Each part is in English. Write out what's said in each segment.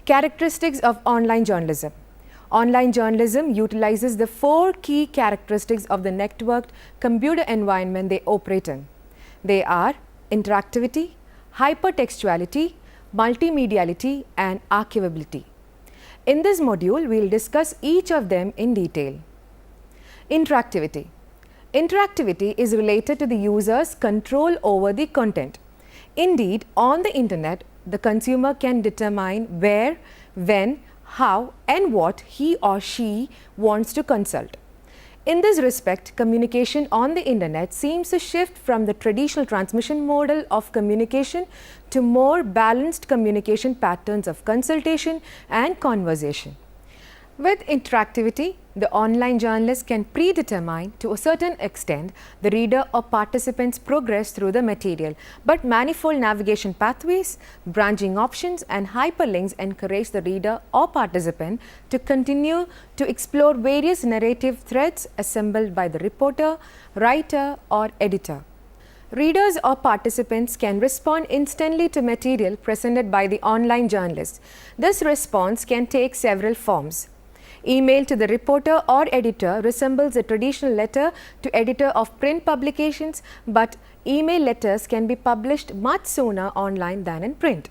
Characteristics of online journalism. Online journalism utilizes the 4 key characteristics of the networked computer environment they operate in. They are interactivity, hypertextuality, multimediality, and archivability. In this module, we will discuss each of them in detail. Interactivity. Interactivity is related to the user's control over the content. Indeed, on the internet, the consumer can determine where, when, how, and what he or she wants to consult. In this respect, communication on the internet seems to shift from the traditional transmission model of communication to more balanced communication patterns of consultation and conversation. With interactivity, the online journalist can predetermine to a certain extent the reader or participant's progress through the material, but manifold navigation pathways, branching options, and hyperlinks encourage the reader or participant to continue to explore various narrative threads assembled by the reporter, writer, or editor. Readers or participants can respond instantly to material presented by the online journalist. This response can take several forms. Email to the reporter or editor resembles a traditional letter to editor of print publications, but email letters can be published much sooner online than in print.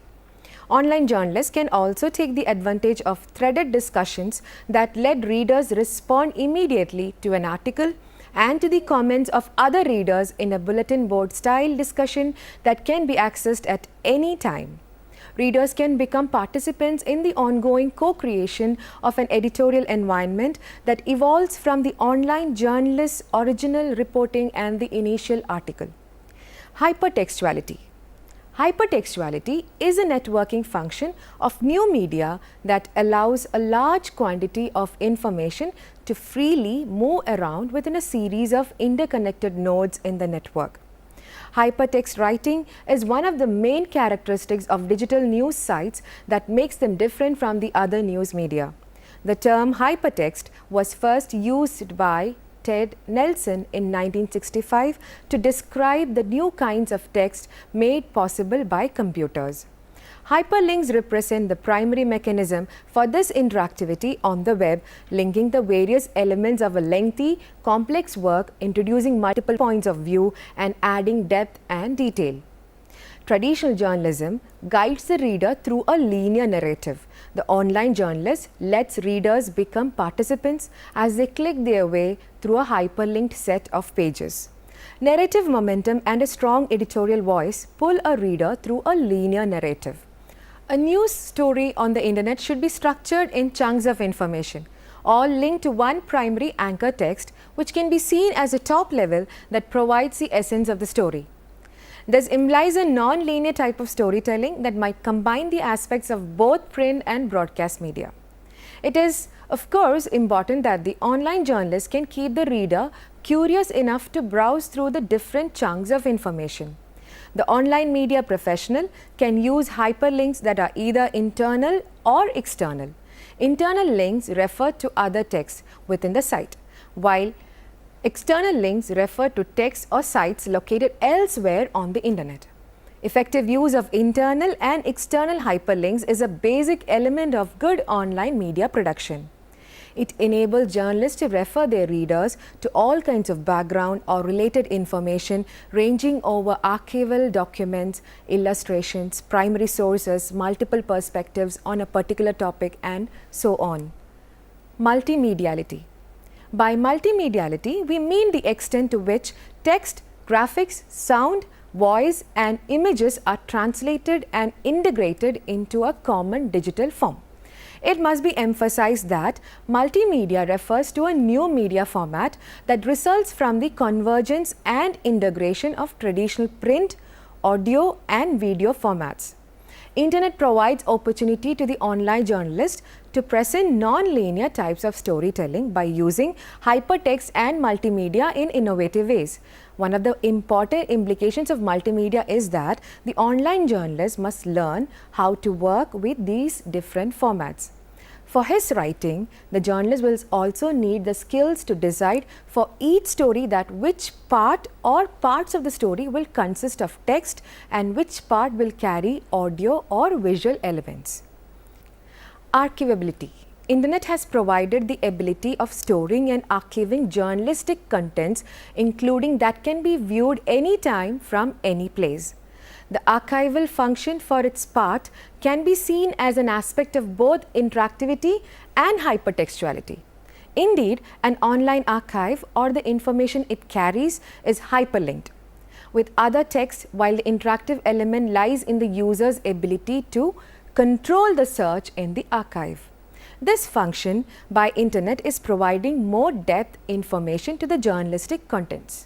Online journalists can also take the advantage of threaded discussions that let readers respond immediately to an article and to the comments of other readers in a bulletin board style discussion that can be accessed at any time. Readers can become participants in the ongoing co-creation of an editorial environment that evolves from the online journalist's original reporting and the initial article. Hypertextuality. Hypertextuality is a networking function of new media that allows a large quantity of information to freely move around within a series of interconnected nodes in the network. Hypertext writing is one of the main characteristics of digital news sites that makes them different from the other news media. The term hypertext was first used by Ted Nelson in 1965 to describe the new kinds of text made possible by computers. Hyperlinks represent the primary mechanism for this interactivity on the web, linking the various elements of a lengthy, complex work, introducing multiple points of view and adding depth and detail. Traditional journalism guides the reader through a linear narrative. The online journalist lets readers become participants as they click their way through a hyperlinked set of pages. Narrative momentum and a strong editorial voice pull a reader through a linear narrative. A news story on the internet should be structured in chunks of information, all linked to one primary anchor text, which can be seen as a top level that provides the essence of the story. This implies a non-linear type of storytelling that might combine the aspects of both print and broadcast media. It is, of course, important that the online journalist can keep the reader curious enough to browse through the different chunks of information. The online media professional can use hyperlinks that are either internal or external. Internal links refer to other texts within the site, while external links refer to texts or sites located elsewhere on the internet. Effective use of internal and external hyperlinks is a basic element of good online media production. It enables journalists to refer their readers to all kinds of background or related information ranging over archival documents, illustrations, primary sources, multiple perspectives on a particular topic, and so on. Multimediality. By multimediality, we mean the extent to which text, graphics, sound, voice, and images are translated and integrated into a common digital form. It must be emphasized that multimedia refers to a new media format that results from the convergence and integration of traditional print, audio, and video formats. Internet provides opportunity to the online journalist to present non-linear types of storytelling by using hypertext and multimedia in innovative ways. One of the important implications of multimedia is that the online journalist must learn how to work with these different formats. For his writing, the journalist will also need the skills to decide for each story that which part or parts of the story will consist of text and which part will carry audio or visual elements. Archivability. Internet has provided the ability of storing and archiving journalistic contents, including that can be viewed anytime from any place. The archival function for its part can be seen as an aspect of both interactivity and hypertextuality. Indeed, an online archive or the information it carries is hyperlinked with other text, while the interactive element lies in the user's ability to control the search in the archive. This function by internet is providing more depth information to the journalistic contents.